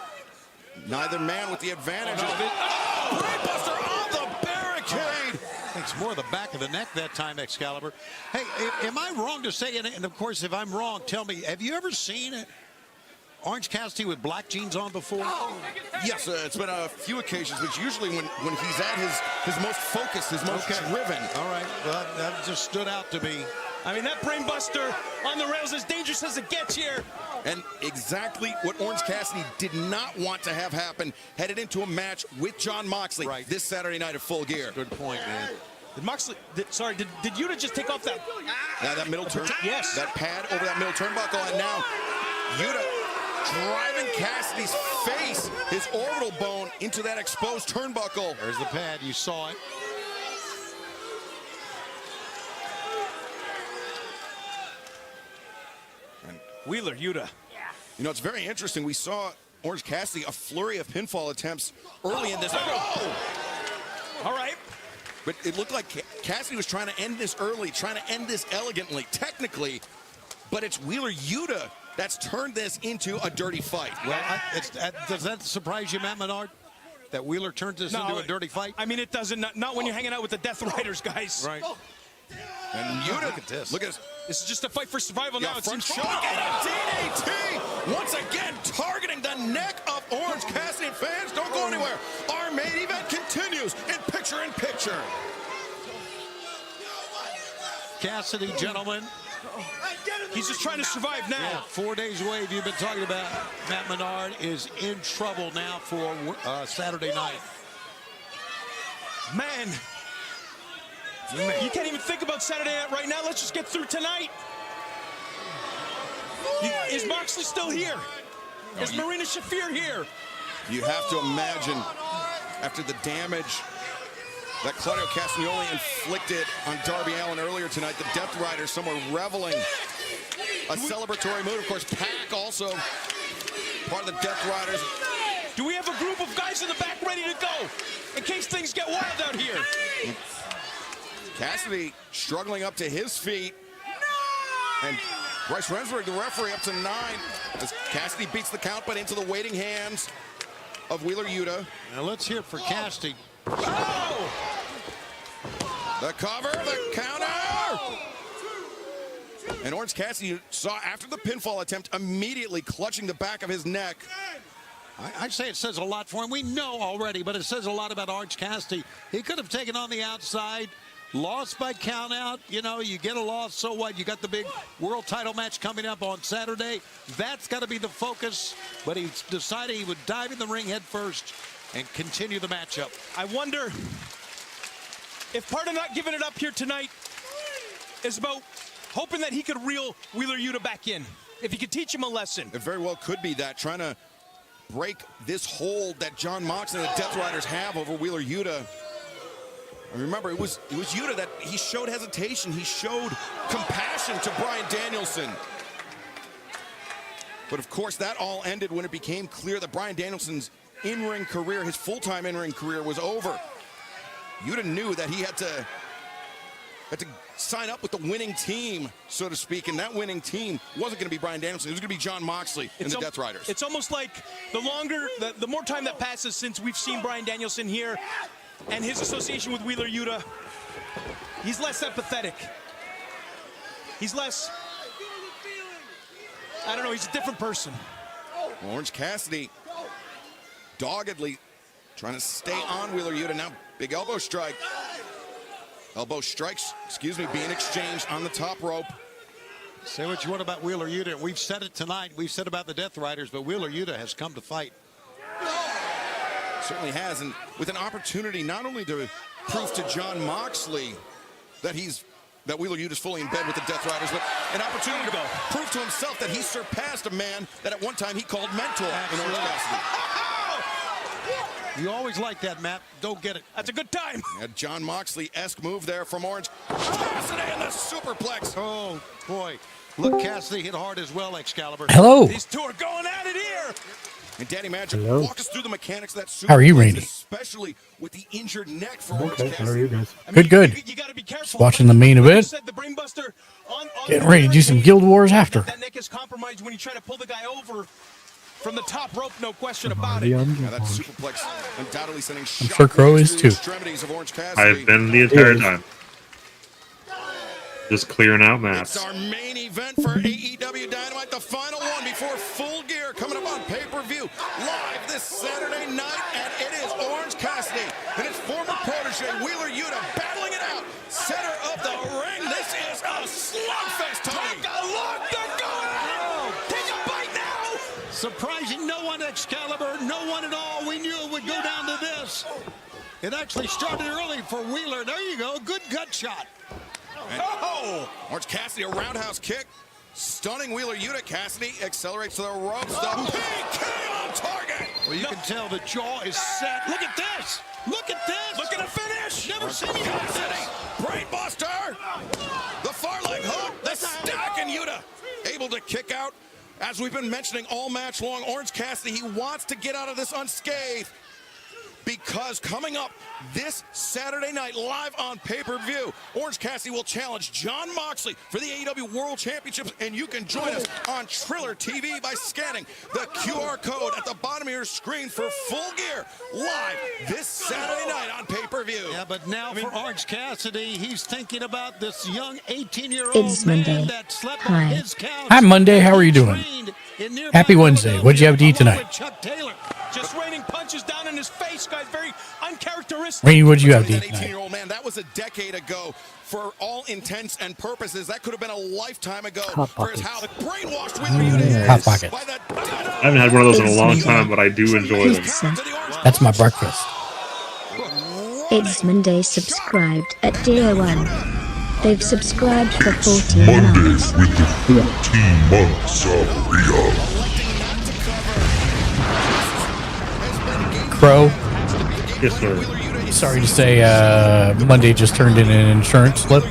Neither man with the advantage. Oh, Brainbuster on the barricade. It's more the back of the neck that time, Excalibur. Hey, am I wrong to say, and of course, if I'm wrong, tell me, have you ever seen Orange Cassidy with black jeans on before? Yes, it's been a few occasions, but usually when he's at his most focused, his most driven. All right, well, that just stood out to me. I mean, that Brainbuster on the rails, as dangerous as it gets here. And exactly what Orange Cassidy did not want to have happen, headed into a match with Jon Moxley this Saturday night at Full Gear. Good point, man. Did Moxley, did Yuta just take off that? Now that middle turn, yes. That pad over that middle turnbuckle, and now Yuta driving Cassidy's face, his orbital bone, into that exposed turnbuckle. There's the pad, you saw it. Wheeler Yuta. You know, it's very interesting. We saw Orange Cassidy, a flurry of pinfall attempts early in this. Oh! All right. But it looked like Cassidy was trying to end this early, trying to end this elegantly, technically. But it's Wheeler Yuta that's turned this into a dirty fight. Well, does that surprise you, Matt Menard? That Wheeler turned this into a dirty fight? I mean, it doesn't. Not when you're hanging out with the Death Riders, guys. Right. And Yuta, look at this. Look at this. This is just a fight for survival now. It seems showing DDT. Once again, targeting the neck of Orange Cassidy. Fans, don't go anywhere. Our main event continues in picture-in-picture. Cassidy, gentlemen. He's just trying to survive now. Yeah, 4 days away. You've been talking about Matt Menard is in trouble now for Saturday night. Man. You can't even think about Saturday night right now. Let's just get through tonight. Is Moxley still here? Is Marina Shafir here? You have to imagine, after the damage that Claudio Castagnoli inflicted on Darby Allin earlier tonight, the Death Riders somewhere reveling. A celebratory mood. Of course, Pac also part of the Death Riders. Do we have a group of guys in the back ready to go in case things get wild out here? Cassidy struggling up to his feet. And Bryce Rensburg, the referee, up to 9. As Cassidy beats the count, but into the waiting hands of Wheeler Yuta. Now let's hear it for Cassidy. Oh! The cover, the counter! And Orange Cassidy saw after the pinfall attempt immediately clutching the back of his neck. I say it says a lot for him. We know already, but it says a lot about Orange Cassidy. He could have taken on the outside, lost by count out. You know, you get a loss, so what? You got the big world title match coming up on Saturday. That's got to be the focus, but he decided he would dive in the ring head first and continue the matchup. I wonder if part of not giving it up here tonight is about hoping that he could reel Wheeler Yuta back in. If he could teach him a lesson. It very well could be that, trying to break this hold that John Moxley and the Death Riders have over Wheeler Yuta. And remember, it was Yuta that he showed hesitation. He showed compassion to Bryan Danielson. But of course, that all ended when it became clear that Bryan Danielson's in-ring career, his full-time in-ring career, was over. Yuta knew that he had to sign up with the winning team, so to speak, and that winning team wasn't going to be Bryan Danielson. It was going to be John Moxley and the Death Riders. It's almost like the more time that passes since we've seen Bryan Danielson here and his association with Wheeler Yuta, he's less empathetic. He's less, I don't know, he's a different person. Orange Cassidy doggedly trying to stay on Wheeler Yuta. Now, big elbow strike. Elbow strikes, being exchanged on the top rope. Say what you want about Wheeler Yuta. We've said it tonight. We've said about the Death Riders, but Wheeler Yuta has come to fight. Certainly has, and with an opportunity not only to prove to John Moxley that Wheeler Yuta is fully in bed with the Death Riders, but an opportunity to prove to himself that he surpassed a man that at one time he called mentor in Orange Cassidy. You always like that, Matt. Don't get it. That's a good time. A John Moxley-esque move there from Orange Cassidy and the superplex. Oh, boy. Look, Cassidy hit hard as well, Excalibur. Hello. These two are going at it here. And Danny Magic, walk us through the mechanics of that superplex. How are you, Randy? Especially with the injured neck for Orange Okay, Cassidy. how are you guys? Good. You got to be careful. Just watching the main event. Said the brainbuster on Getting ready to do some Guild Wars after. That neck is compromised when you try to pull the guy over from the top rope, no question about it. Yeah, that superplex undoubtedly sending I'm sure Crow is too. extremities of Orange Cassidy. I've been the entire time. Just clearing out maps. It's our main event for AEW Dynamite, the final one before Full Gear, coming up on pay-per-view live this Saturday night, and it is Orange Cassidy and his former protege Wheeler Yuta battling it out center of the ring. This is a slugfest, Tony. Look, they're going out. Take a bite now. Surprising no one, Excalibur, no one at all. We knew it would go down to this. It actually started early for Wheeler. There you go. Good gut shot. Orange Cassidy, a roundhouse kick. Stunning Wheeler Yuta. Cassidy accelerates to the ropes. The PK on target. Well, you can tell the jaw is set. Look at this. Look at this. Look at the finish. Never seen you like this. Brainbuster. The far leg hook. The stack, and Yuta able to kick out. As we've been mentioning all match long, Orange Cassidy, he wants to get out of this unscathed, because coming up this Saturday night live on pay-per-view, Orange Cassidy will challenge John Moxley for the AEW World Championships, and you can join us on Triller TV by scanning the QR code at the bottom of your screen for Full Gear live this Saturday night on pay-per-view. Yeah, but now for Orange Cassidy, he's thinking about this young 18-year-old It's Monday. man that slept Hi. on his couch. Hi, Monday. How are you doing? Happy Wednesday. What'd you have to eat tonight? Chuck Taylor. Just raining punches down in his face, guys. Very uncharacteristic. Rainey, what'd you have to eat That tonight? 18-year-old man, that was a decade ago. For all intents and purposes, that could have been a lifetime ago. For his how the brainwashed Wheeler Yuta is. Hot Pockets. I haven't had one of those in a long time, but I do enjoy them. That's my breakfast. It's Monday subscribed at Tier 1. They've subscribed for 14 Mondays months. with the 14 months of Rio. Crow. Yes, sir. Sorry to say, Monday just turned in an insurance slip.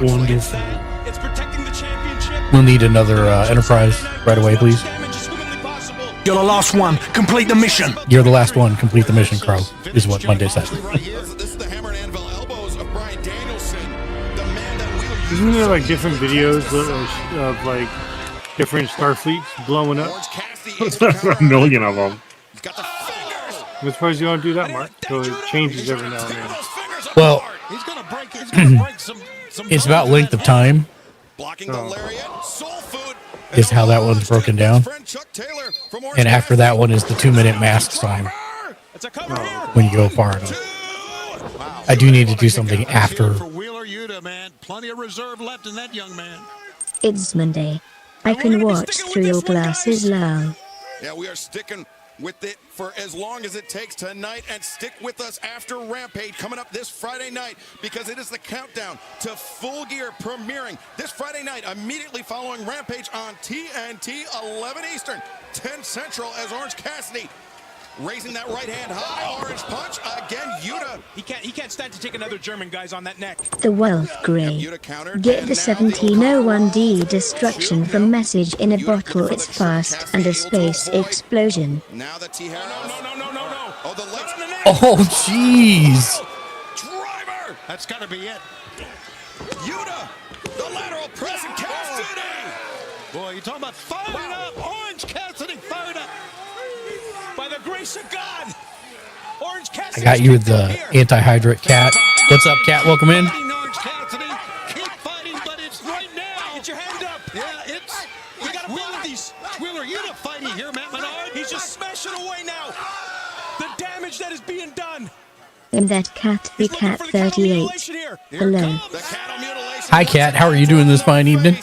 Wonderful. It's protecting the championship. We'll need another Enterprise right away, please. You're the last one. Complete the mission. You're the last one. Complete the mission, Crow, is what Monday said. Isn't there like different videos of like different Starfleets blowing up? A million of them. I'm surprised you don't do that, Mark. So it changes every now and then. Well, He's going to break. He's going to break some. It's about length of time. Blocking the lariat. Soul food. Is how that one's broken down. And after that one is the 2-minute mask time. When you go far enough. I do need to do something after. For Wheeler Yuta, man. Plenty of reserve left in that young man. It's Monday. I can watch through your glasses, lol. Yeah, we are sticking with it for as long as it takes tonight, and stick with us after Rampage coming up this Friday night, because it is the countdown to Full Gear premiering this Friday night immediately following Rampage on TNT, 11 Eastern, 10 Central, as Orange Cassidy raising that right hand high. Orange punch again. Yuta. He can't stand to take another German, guys, on that neck. The Wolf Grey. Get the 1701D destruction from message in a bottle. It's fast and a space explosion. Now the T-Hair. No. Oh, the legs in the neck. Oh, jeez. Driver. That's got to be it. Yuta. The lateral press and Cassidy. Boy, you're talking about firing up. Orange Cassidy fired up. By the grace of God. Orange I Cassidy. got you with the anti-hydrate cat. What's up, cat? Welcome in. Orange Cassidy. Keep fighting, but it's right now. Get your hand up. Yeah, it's. We got to block these. Wheeler Yuta fighting here, Matt Menard. He's just smashing away now. The damage that is being done. And that cat be cat 38. Hello. Hi, cat. How are you doing this fine evening?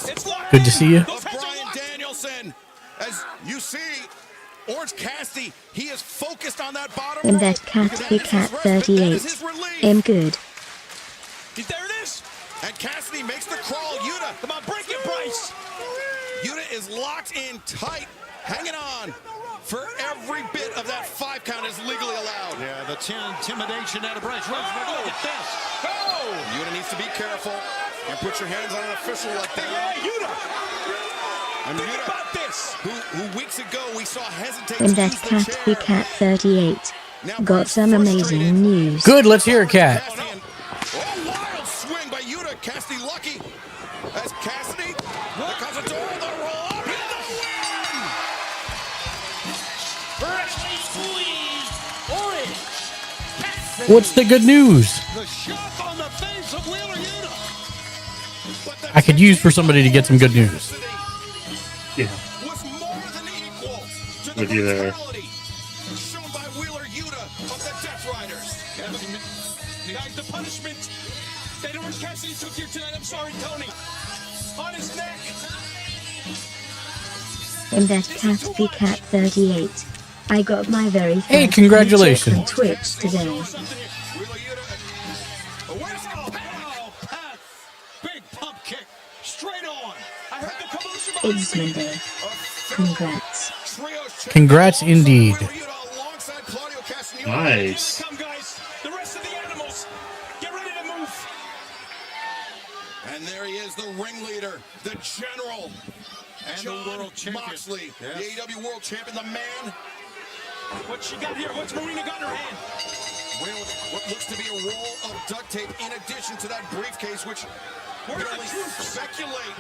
Good to see you. Brian Danielson, as you see, Orange Cassidy, he is focused on that bottom And rope. that cat be cat 38. I'm good. There it is. And Cassidy makes the crawl. Yuta, come on, break it, Bryce. Yuta is locked in tight, hanging on for every bit of that 5 count is legally allowed. Yeah, the intimidation out of Bryce Rosenberg. Look at this. Oh! Yuta needs to be careful and put your hands on an official like that. Yeah, Yuta. And Think about this. Who weeks ago we saw hesitate And to that use the cat be chair. cat 38. Got some amazing news. Good. Let's hear it, cat. Oh, wild swing by Yuta. Cassidy lucky. As Cassidy becomes a door, the roll up, and the win! Freshly squeezed orange. What's the good news? The shock on the face of Wheeler Yuta. I could use for somebody to get some good news. Yeah. Was more than equal to the With you there. brutality shown by Wheeler Yuta of the Death Riders. Guys, the punishment that Orange Cassidy took here tonight, I'm sorry, Tony, on his neck. And that cat be cat 38. I got my very first Hey, congratulations. paycheck from Twitch today. Big pump kick. Straight on. I heard the commotion. It's Monday. Congrats. Congrats indeed. Nice. Come, guys. The rest of the animals, get ready to move. And there he is, the ringleader, the general, And John the world champion. Moxley, Yes. the AEW world champion, the man. What she got here? What's Marina got in her hand? With what looks to be a roll of duct tape in addition to that briefcase, which we can only speculate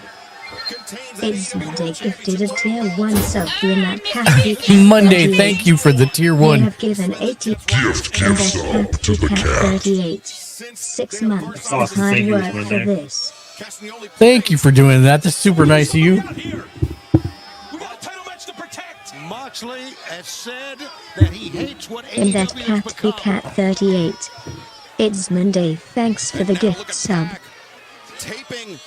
contains that It's AEW Monday world gifted a championship. tier 1 sub to in that cat be cat Monday, 38. thank you for the tier They 1. have given 80 Gift and sub that to the cat cat. 38. 6 months Awesome. of hard Thank you, work Miss for Monday. this. Thank you for doing that. That's super nice of you. We got a title match to protect. Moxley has said that he hates what And that AEW has cat be become. cat 38. It's Monday. Thanks for the gift sub. Taping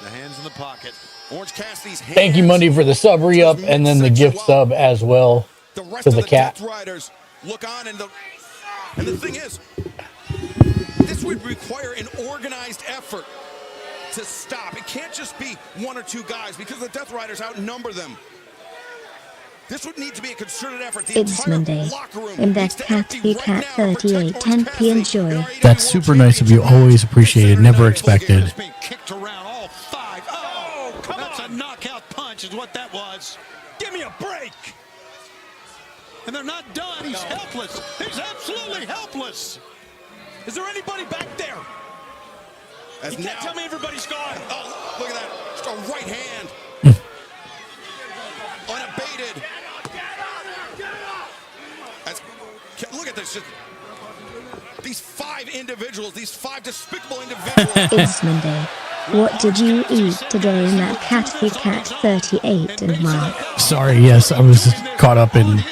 The hands in the pocket. Orange Cassidy's hands. Thank you, Monday, for the sub re-up and then the gift sub as well The rest to of the the cat. Death Riders look on, and the thing is, this would require an organized effort to stop. It can't just be 1 or 2 guys because the Death Riders outnumber them. This would need to be a concerted effort. The It's entire Monday. locker room And needs that to cat empty be right cat now to protect 38. Orange 10p Cassidy enjoy. in our That's super nice of you. Always appreciated. Never expected. Being kicked around all 5. Oh, come That's on. A knockout punch is what that was. Give me a break. And they're not done. He's helpless. He's absolutely helpless. Is there anybody back there? As You can't now- tell me everybody's gone. Oh, look at that. Just a right hand. Unabated. Look at this. Just These 5 individuals, these 5 despicable individuals. It's Monday. What did you eat today, Matt Catfy Cat 38 and Mark? Sorry, yes, I was caught up in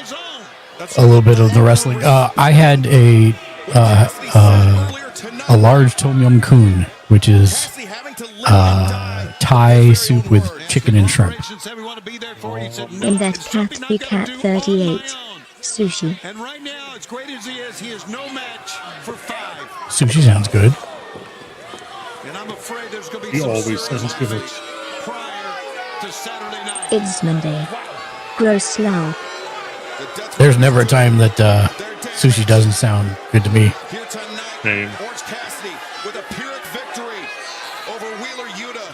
a little bit of the wrestling. I had a large tom yum goong, which is Thai soup with chicken and shrimp. And that Catfy Cat 38. Sushi. And right now, as great as he is no match for 5. Sushi sounds good. And I'm afraid there's going to be He some always sounds good. prior to Saturday night. It's Monday. Gross slow. There's never a time that sushi doesn't sound good to me. Same. Orange Cassidy with a Pyrrhic victory over Wheeler Yuta.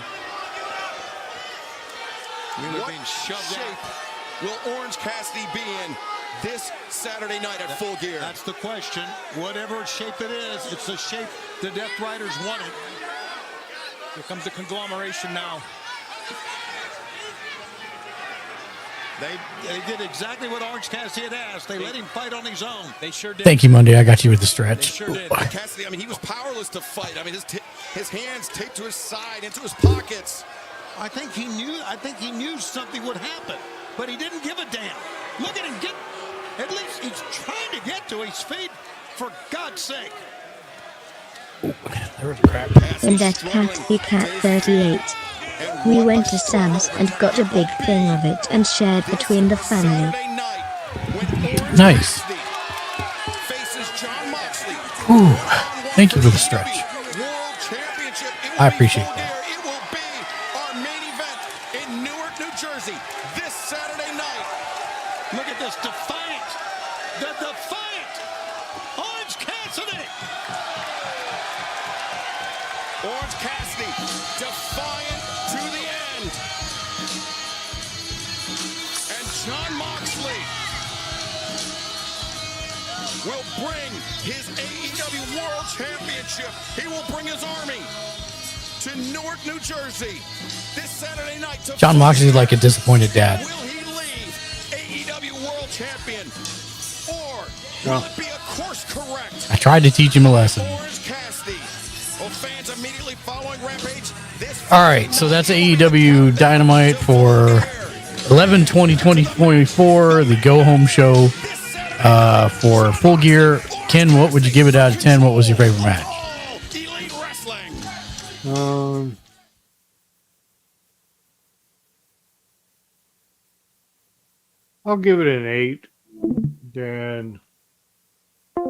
What shape will Orange Cassidy be in this Saturday night at Full Gear? That's the question. Whatever shape it is, it's the shape the Death Riders wanted. Here comes the conglomeration now. They did exactly what Orange Cassidy had asked. They let him fight on his own. They sure did. Thank you, Monday. I got you with the stretch. Sure did. Cassidy, I mean, he was powerless to fight. I mean, his hands taped to his side, into his pockets. I think he knew something would happen, but he didn't give a damn. Look at him get. At least he's trying to get to his feet, for God's sake. There was a crack. And that Catfy Cat 38. We went to Sam's and got a big thing of it and shared between the family. Nice. Ooh, thank you for the stretch. I appreciate that. It will be our main event in Newark, New Jersey, this Saturday night. Look at this defiant, the defiant Orange Cassidy. Orange Cassidy, defiant to the end. And Jon Moxley will bring his AEW World Championship. He will bring his army to Newark, New Jersey this Saturday night. Jon Moxley's like a disappointed dad. Will he leave AEW World Champion, or No. will it be a course correct? I tried to teach him a lesson. Orange Cassidy. Well, fans immediately following Rampage. All right, so that's AEW Dynamite for 11/20/2024, the go home show for Full Gear. Ken, what would you give it out of 10? What was your favorite match? I'll give it an 8. Then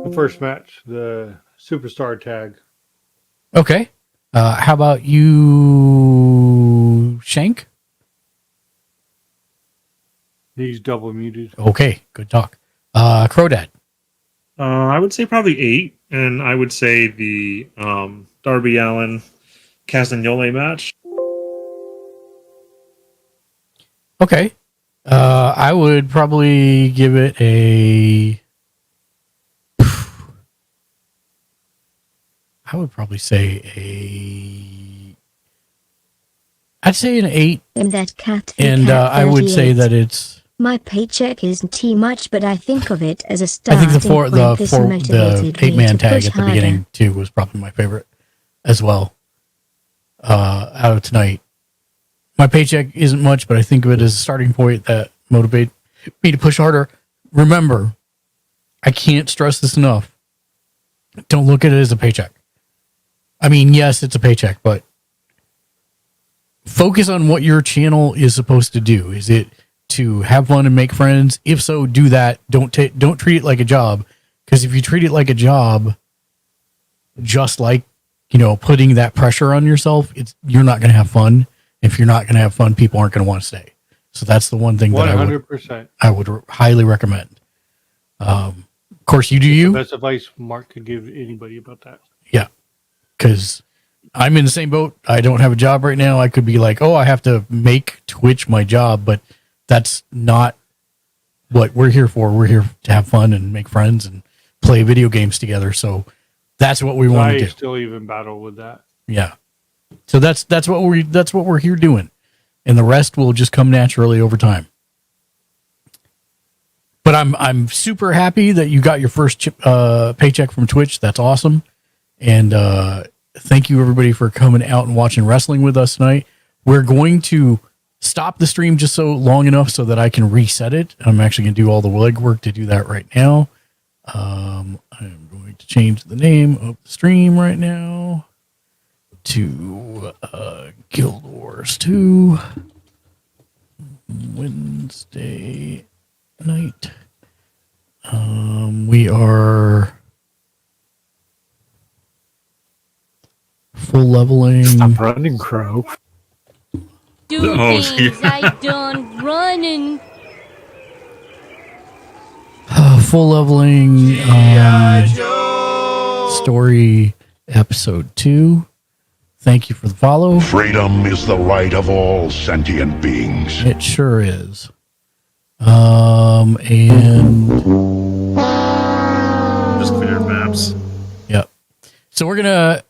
the first match, the Superstar tag. Okay. How about you, Shank? He's double muted. Okay, good talk. Crodad. I would say probably 8, and I would say the Darby Allin Castagnoli match. Okay. I would probably give it I would probably say I'd say an 8. And that cat. And I would say that it's. My paycheck isn't too much, but I think of it as a start. I think the 8-man tag at the beginning too was probably my favorite as well. Out of tonight, my paycheck isn't much, but I think of it as a starting point that motivates me to push harder. Remember, I can't stress this enough. Don't look at it as a paycheck. I mean, yes, it's a paycheck, but focus on what your channel is supposed to do. Is it to have fun and make friends? If so, do that. Don't treat it like a job, because if you treat it like a job, just like, putting that pressure on yourself, you're not going to have fun. If you're not going to have fun, people aren't going to want to stay. So that's the one thing that 100%. I would highly recommend. Of course, you do you. Best advice Mark could give anybody about that. Yeah, because I'm in the same boat. I don't have a job right now. I could be like, oh, I have to make Twitch my job, but that's not what we're here for. We're here to have fun and make friends and play video games together. So that's what we want to do. I still even battle with that. Yeah. So that's what we're here doing, and the rest will just come naturally over time. But I'm super happy that you got your first paycheck from Twitch. That's awesome. And thank you everybody for coming out and watching wrestling with us tonight. We're going to stop the stream just so long enough so that I can reset it. I'm actually going to do all the legwork to do that right now. I'm going to change the name of the stream right now to Guild Wars 2 Wednesday night. We are full leveling. Stop running, Crow. Do things I done running. Full leveling story episode 2. Thank you for the follow. Freedom is the right of all sentient beings. It sure is. And just cleared maps. Yep. So we're gonna